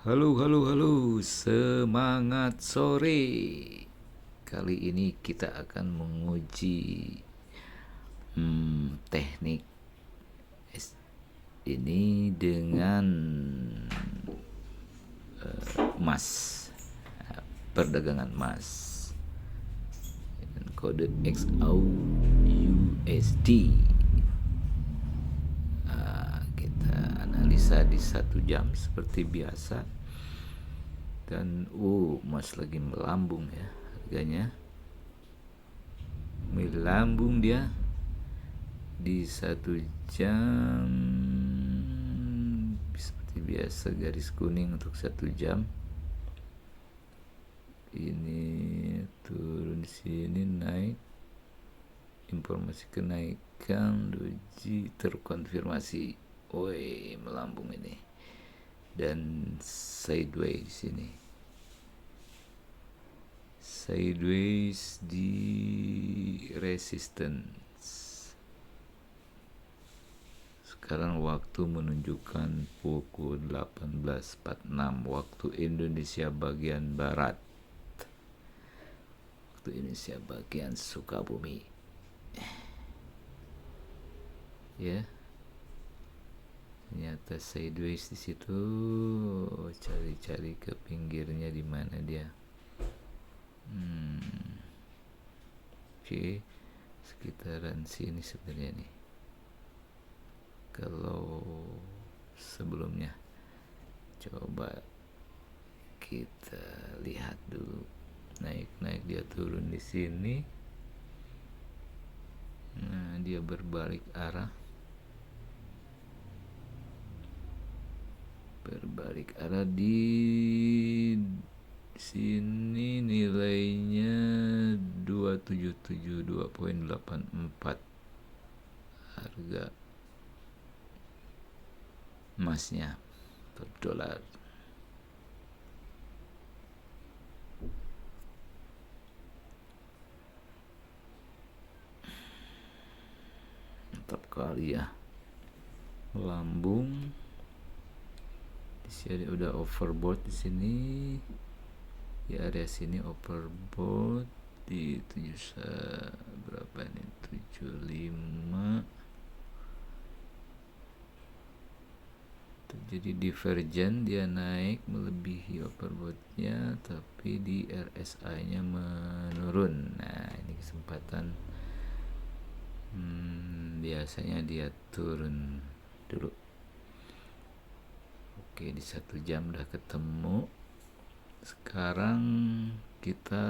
Halo, halo, halo, semangat sore. Kali ini kita akan menguji teknik ini dengan emas, perdagangan emas dengan kode XAUUSD. Kita analisa di 1 jam seperti biasa. Dan emas lagi melambung ya harganya, melambung dia di 1 jam seperti biasa, garis kuning untuk 1 jam. Ini turun di sini, naik, informasi kenaikan doji terkonfirmasi. Woi, melambung ini dan sideways sini, sideways di resistance. Sekarang waktu menunjukkan pukul 18.46 waktu Indonesia bagian barat, waktu Indonesia bagian Sukabumi ya. Ternyata sideways di situ, cari-cari ke pinggirnya di mana dia. Oke, sekitaran sini sebenarnya nih. Kalau sebelumnya, coba kita lihat dulu. Naik dia turun di sini. Nah, dia berbalik arah. Di sini nilainya 277.2.84 harga emasnya per dolar. Mantap kali ya, melambung. Di sini udah overbought di sini. Di area sini overbought di 7 berapa nih, 75. Terjadi divergen, dia naik melebihi overboughtnya, tapi di RSI nya menurun. Nah, ini kesempatan. Biasanya dia turun dulu. Oke, di 1 jam udah ketemu. Sekarang kita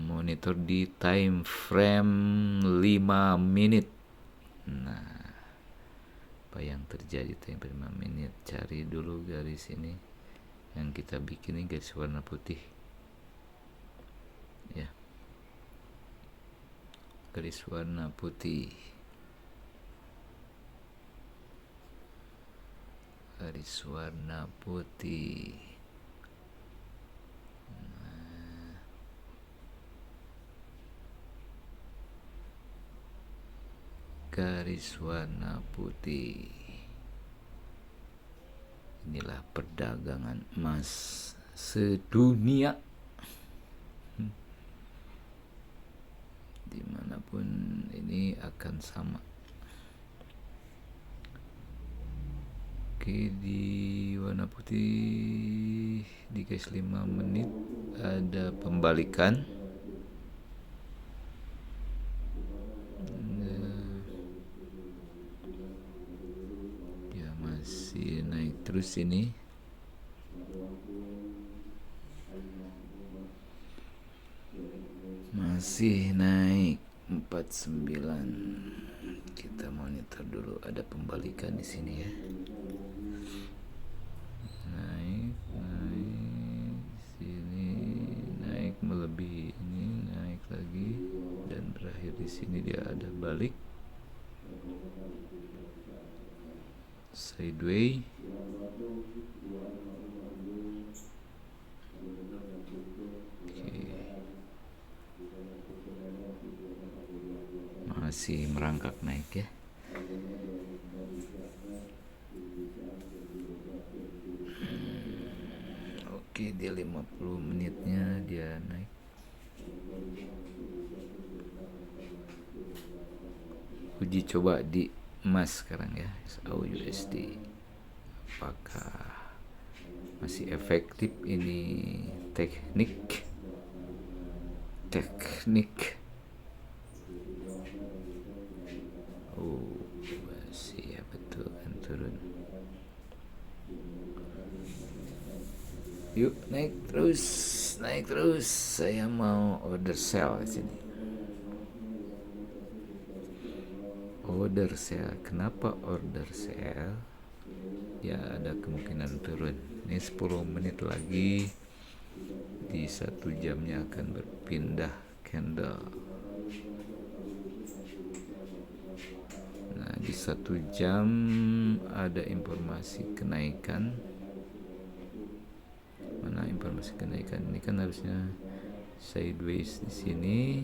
monitor di time frame 5 menit. Nah, apa yang terjadi time frame 5 menit? Cari dulu garis ini yang kita bikin, ini garis warna putih ya, garis warna putih, garis warna putih. Garis warna putih. Inilah perdagangan emas sedunia. Dimanapun ini akan sama. Oke, di warna putih di garis 5 menit ada pembalikan. Ya, masih naik terus ini. Masih naik 49. Kita monitor dulu, ada pembalikan di sini ya. Naik sini, naik melebihi ini, naik lagi, dan berakhir di sini dia ada balik sideways. Masih merangkak naik ya. Oke, dia 50 menitnya dia naik. Uji coba di emas sekarang ya, AUD. Apakah masih efektif ini teknik? Oh, masih ya, betul kan turun. Yuk, naik terus. Saya mau order sell di sini. Order sell. Kenapa order sell? Ya, ada kemungkinan turun. Ini 10 menit lagi, di 1 jamnya akan berpindah candle. Nah, di 1 jam ada informasi kenaikan. Mana informasi kenaikan? Ini kan harusnya sideways di sini.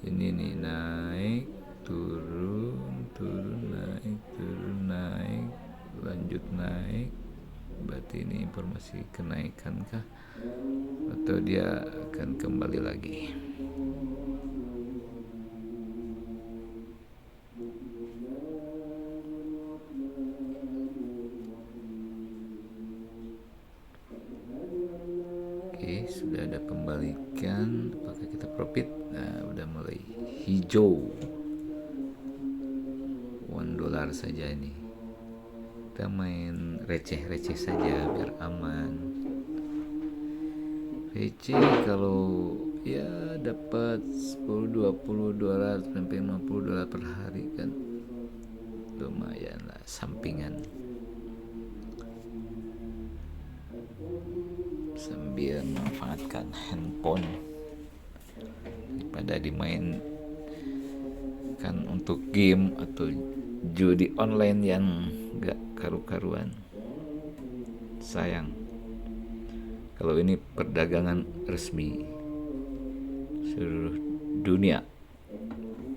Ini nih, naik, turun, naik, lanjut naik. Berarti ini informasi kenaikan kah? Atau dia akan kembali lagi? Oke, sudah ada pembalikan. Apakah kita profit? Nah, udah mulai hijau. $1 saja ini. Kita main receh-receh saja biar aman. Receh kalau ya dapat 10, 20, 200 sampai $50 per hari kan lumayan lah, sampingan sambil memanfaatkan handphone daripada dimain kan untuk game atau judi online yang gak karu-karuan. Sayang kalau ini perdagangan resmi seluruh dunia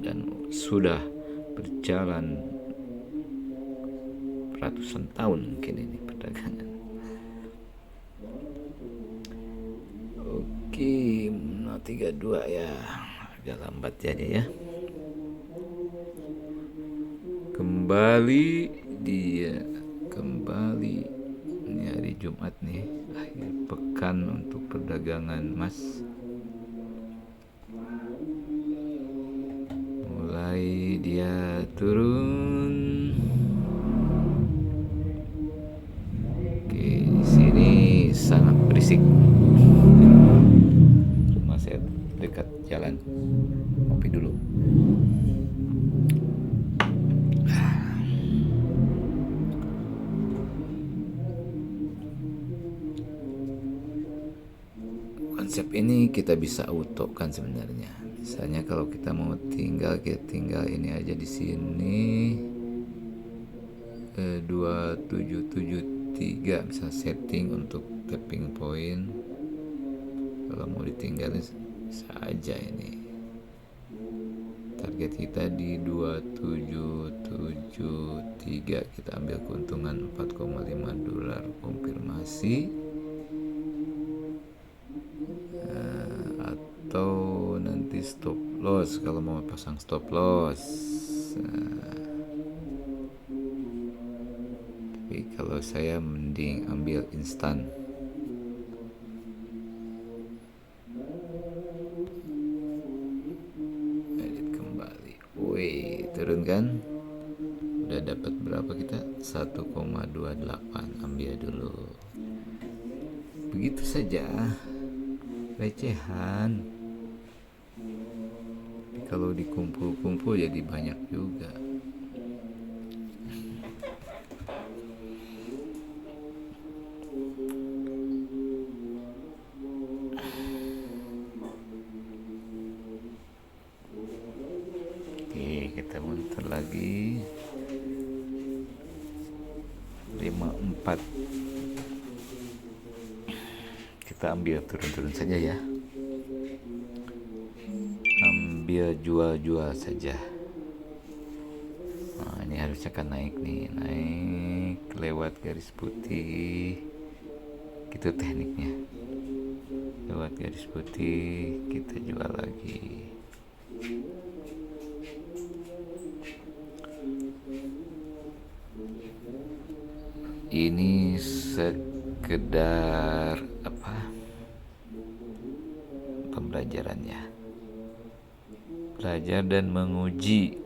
dan sudah berjalan ratusan tahun mungkin ini perdagangan. Oke, 032 ya, agak lambat jadi ya. Kembali ini hari Jumat nih, akhir pekan untuk perdagangan emas. Mulai dia turun. Oke, di sini sangat berisik. Rumah saya dekat jalan. Kopi dulu. Konsep ini kita bisa auto kan sebenarnya. Misalnya kalau kita mau kita tinggal ini aja di sini 2773 bisa setting untuk tapping point. Kalau mau ditinggalin bisa aja ini. Target kita di 2773, kita ambil keuntungan $4,5 konfirmasi. Atau nanti stop loss kalau mau pasang stop loss. Tapi kalau saya mending ambil instan. Edit kembali. Wih, turun kan? Udah dapat berapa kita? 1,28. Ambil dulu. Begitu saja. Recehan. Kalau dikumpul-kumpul jadi banyak juga. Oke, kita muter lagi. 54. Kita ambil turun-turun saja ya. Jual saja. Nah, ini harusnya kan naik nih, naik lewat garis putih. Gitu tekniknya. Lewat garis putih kita jual lagi. Ini sekedar pembelajarannya, belajar dan menguji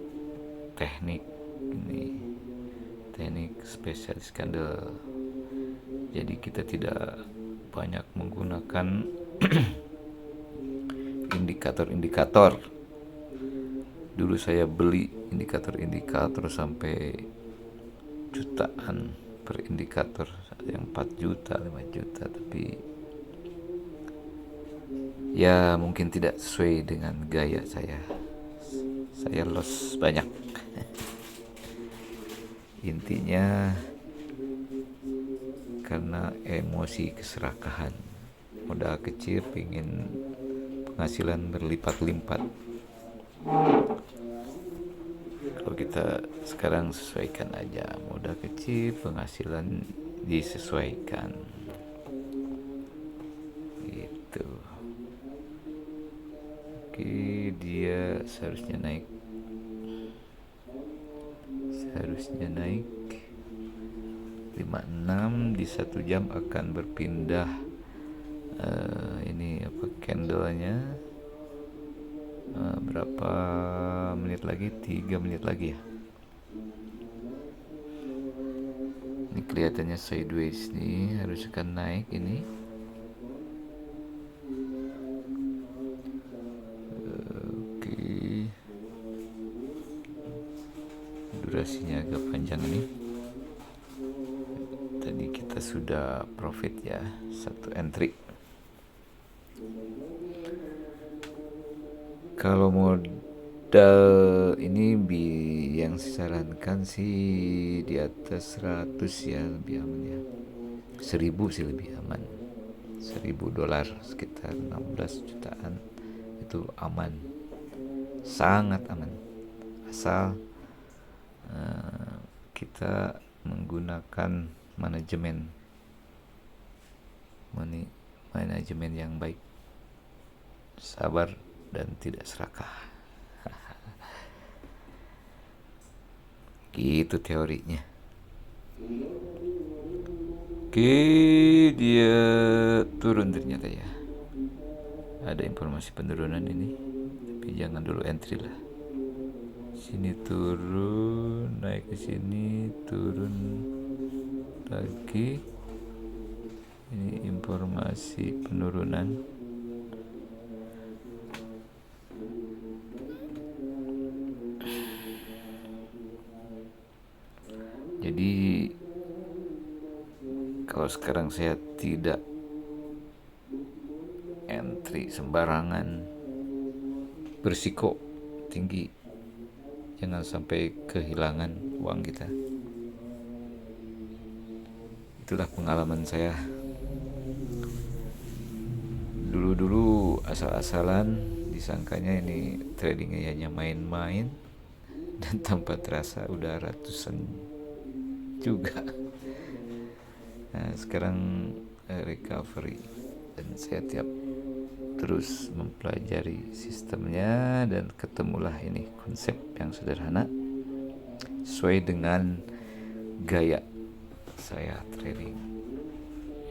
teknik ini, teknik spesialis candle. Jadi kita tidak banyak menggunakan indikator-indikator. Dulu saya beli indikator sampai jutaan per indikator, yang 4 juta 5 juta, tapi ya mungkin tidak sesuai dengan gaya saya loss banyak. Intinya karena emosi keserakahan, modal kecil pingin penghasilan berlipat-lipat. Kalau kita sekarang sesuaikan aja, modal kecil, penghasilan disesuaikan gitu. Oke, dia seharusnya naik 56 di 1 jam akan berpindah. Ini candlenya berapa menit lagi? 3 menit lagi ya. Ini kelihatannya sideways nih, harus akan naik ini. Oke, durasinya agak panjang nih. Tadi kita sudah profit ya, 1 entry. Kalau modal ini yang disarankan sih di atas 100 ya, lebih aman ya. 1000 sih lebih aman. $1000 sekitar 16 jutaan itu aman, sangat aman, asal kita menggunakan manajemen yang baik, sabar dan tidak serakah. Gitu teorinya. Oke, dia turun ternyata ya. Ada informasi penurunan ini, tapi jangan dulu entry lah. Sini turun, naik ke sini, turun lagi. Ini informasi penurunan. Jadi kalau sekarang saya tidak entry sembarangan, berisiko tinggi, jangan sampai kehilangan uang kita. Itulah pengalaman saya. Dulu asal-asalan, disangkanya ini tradingnya hanya main-main, dan tanpa terasa udah ratusan juga. Nah, sekarang recovery, dan saya terus mempelajari sistemnya, dan ketemulah ini konsep yang sederhana sesuai dengan gaya saya trading,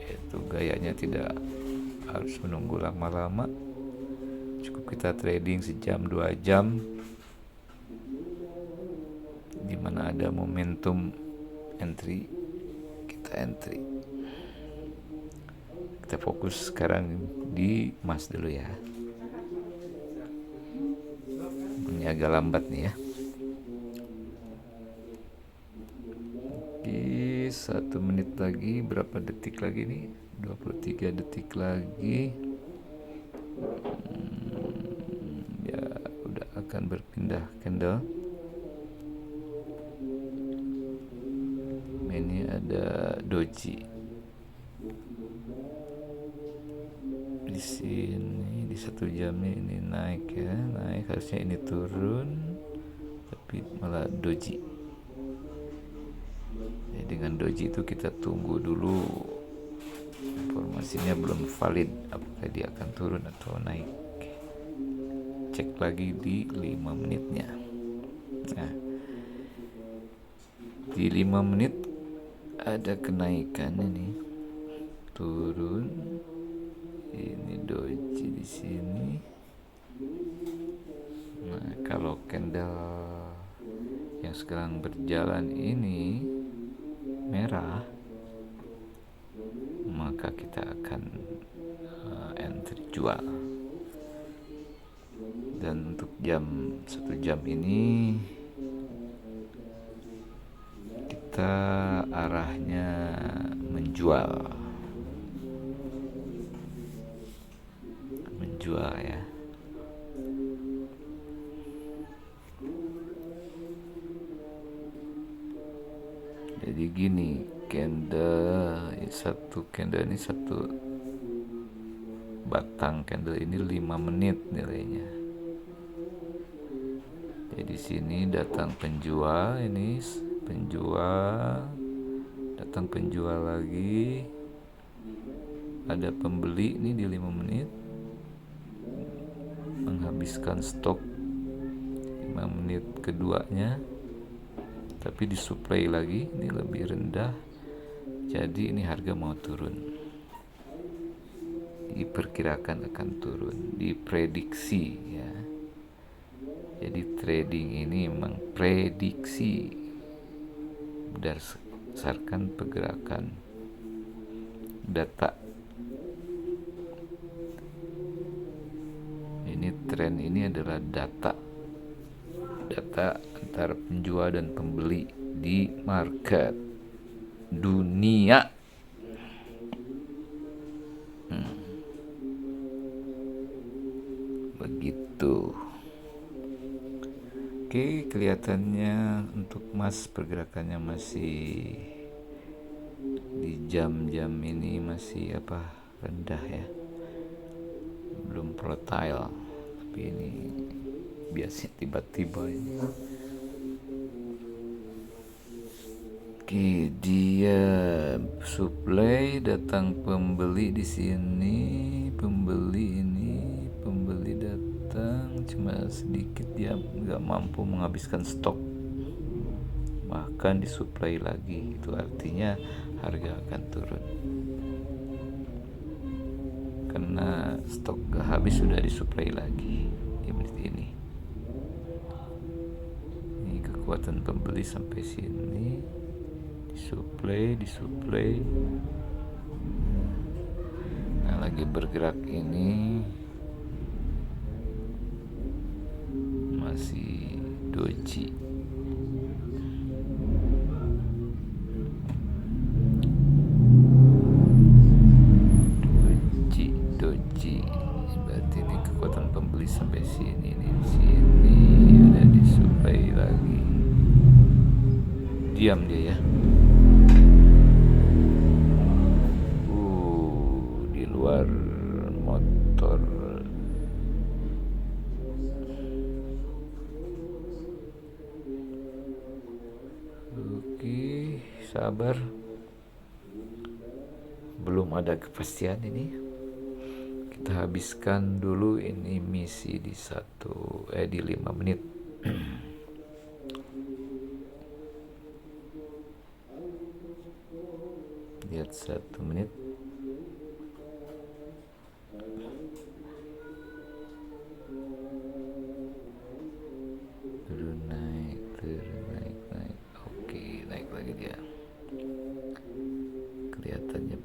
yaitu gayanya tidak harus menunggu lama-lama, cukup kita trading sejam 2 jam, dimana ada momentum entry, kita entry. Kita fokus sekarang di emas dulu ya. Ini agak lambat nih ya. Oke, 1 menit lagi, berapa detik lagi nih? 23 detik lagi. Ya, udah akan berpindah candle. Ini ada doji di sini, di 1 jamnya ini naik ya, naik, harusnya ini turun, tapi malah doji. Jadi dengan doji itu kita tunggu dulu informasinya belum valid, apakah dia akan turun atau naik. Cek lagi di 5 menitnya. Nah, di 5 menit ada kenaikan ini, turun. Ini doji di sini. Nah, kalau candle yang sekarang berjalan ini merah, maka kita akan enter jual. Dan untuk 1 jam ini kita arahnya menjual ya. Jadi gini, satu candle ini, satu batang candle ini 5 menit nilainya. Jadi sini datang penjual, ini penjual, datang penjual lagi, ada pembeli ini di 5 menit, menghabiskan stok 5 menit keduanya, tapi disuplai lagi, ini lebih rendah, jadi ini harga mau turun, diperkirakan akan turun, diprediksi ya. Jadi trading ini memang prediksi berdasarkan pergerakan data. Ini tren ini adalah data antara penjual dan pembeli di market dunia. Begitu. Oke, kelihatannya untuk emas pergerakannya masih di jam-jam ini masih rendah ya, belum volatile, tapi ini biasanya tiba-tiba ini. Oke, dia supply, datang pembeli di sini, pembeli datang cuma sedikit, dia nggak mampu menghabiskan stok, bahkan disuplai lagi, itu artinya harga akan turun karena stok gak habis, sudah disuplai lagi di menit ini. Ini kekuatan pembeli sampai sini, disuplai. Nah, lagi bergerak ini masih doji. Berarti ini kekuatan pembeli sampai sini nih, sini udah disuplai lagi. Diam dia ya. Di luar motor. Oke, sabar. Belum ada kepastian ini. Kita habiskan dulu ini misi di 5 menit. Lihat 1 menit. Turun naik. Oke, naik lagi dia. Kelihatannya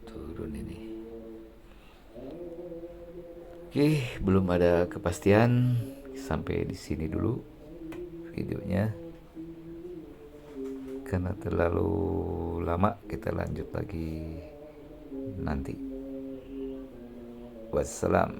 turun ini. Oke, belum ada kepastian. Sampai di sini dulu videonya. Karena terlalu lama, kita lanjut lagi nanti. Wassalam.